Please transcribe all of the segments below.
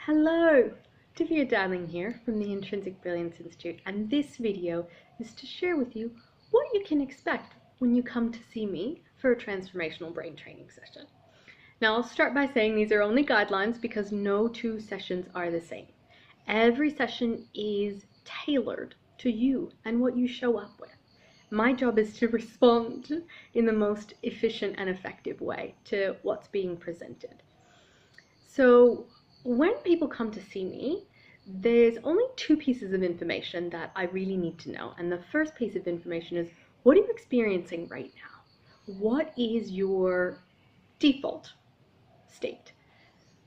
Hello, Divya Darling here from the Intrinsic Brilliance Institute, and this video is to share with you what you can expect when you come to see me for a transformational brain training session. Now, I'll start by saying these are only guidelines because no two sessions are the same. Every session is tailored to you and what you show up with. My job is to respond in the most efficient and effective way to what's being presented. So when people come to see me, there's only two pieces of information that I really need to know. And the first piece of information is, what are you experiencing right now? What is your default state?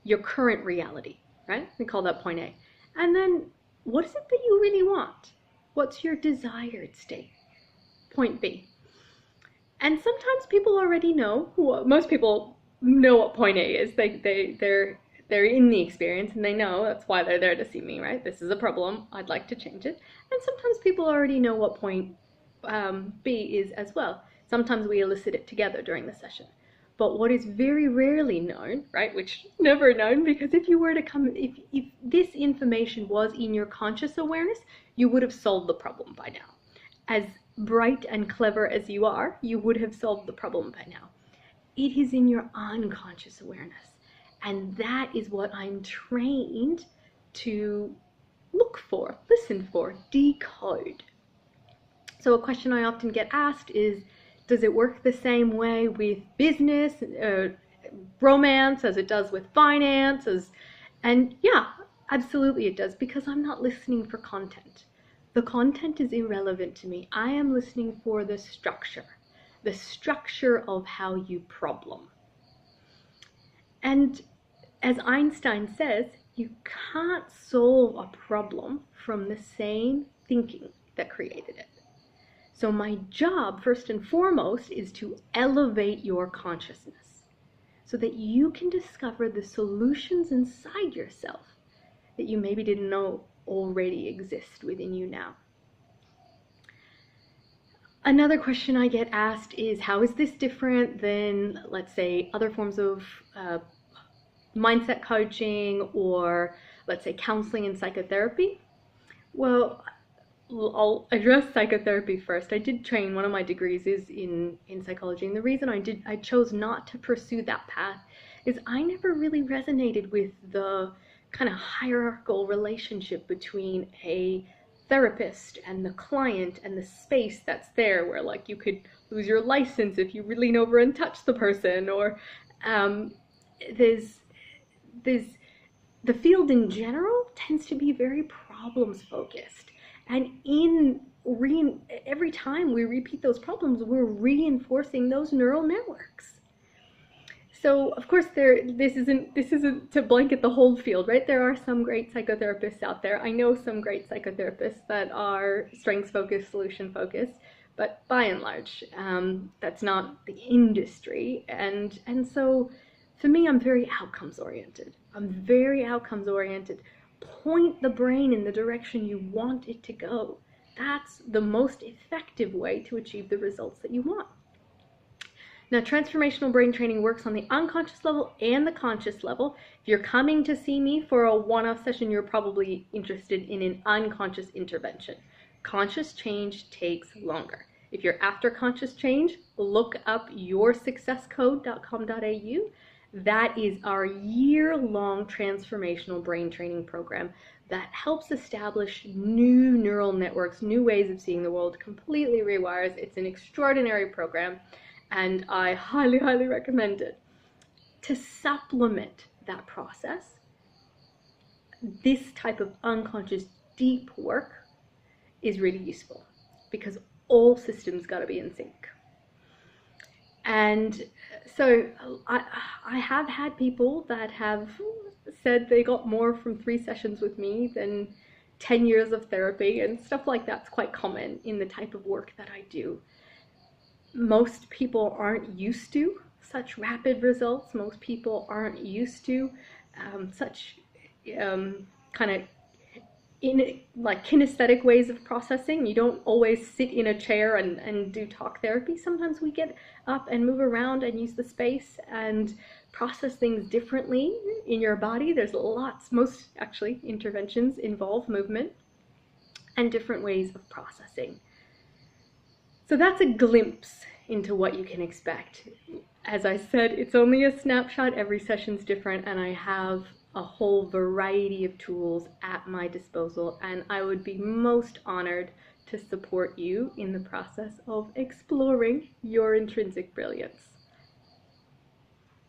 Your current reality, right? We call that point A. And then, what is it that you really want? What's your desired state? Point B. And sometimes people already know, most people know what point A is. They're in the experience and they know that's why they're there to see me, right? This is a problem, I'd like to change it. And sometimes people already know what point B is as well. Sometimes we elicit it together during the session. But what is very rarely known, right, which is never known, because if you were to come, if this information was in your conscious awareness, you would have solved the problem by now. As bright and clever as you are, you would have solved the problem by now. It is in your unconscious awareness. And that is what I'm trained to look for, listen for, decode. So a question I often get asked is, does it work the same way with business, romance, as it does with finance? And yeah, absolutely it does, because I'm not listening for content. The content is irrelevant to me. I am listening for the structure of how you problem. And as Einstein says, you can't solve a problem from the same thinking that created it. So my job, first and foremost, is to elevate your consciousness so that you can discover the solutions inside yourself that you maybe didn't know already exist within you now. Another question I get asked is, how is this different than, let's say, other forms of mindset coaching, or let's say counseling and psychotherapy? Well, I'll address psychotherapy first. I did train, one of my degrees is in psychology, and the reason I chose not to pursue that path is I never really resonated with the kind of hierarchical relationship between a therapist and the client and the space that's there, where like you could lose your license if you lean over and touch the person, or the field in general tends to be very problems focused, and every time we repeat those problems, we're reinforcing those neural networks. So of course this isn't to blanket the whole field, right? There are some great psychotherapists out there. I know some great psychotherapists that are strengths focused, solution focused, but by and large that's not the industry. And so for me, I'm very outcomes oriented. Point the brain in the direction you want it to go. That's the most effective way to achieve the results that you want. Now, transformational brain training works on the unconscious level and the conscious level. If you're coming to see me for a one-off session, you're probably interested in an unconscious intervention. Conscious change takes longer. If you're after conscious change, look up yoursuccesscode.com.au. That is our year-long transformational brain training program that helps establish new neural networks, new ways of seeing the world, completely rewires. It's an extraordinary program, and I highly, highly recommend it. To supplement that process, this type of unconscious deep work is really useful, because all systems got to be in sync. And so I have had people that have said they got more from 3 sessions with me than 10 years of therapy, and stuff like that's quite common in the type of work that I do. Most people aren't used to such rapid results. Most people aren't used to such kind of kinesthetic ways of processing. You don't always sit in a chair and do talk therapy. Sometimes we get up and move around and use the space and process things differently in your body. There's most actually interventions involve movement and different ways of processing. So that's a glimpse into what you can expect. As I said, it's only a snapshot. Every session's different, and I have a whole variety of tools at my disposal, and I would be most honored to support you in the process of exploring your intrinsic brilliance.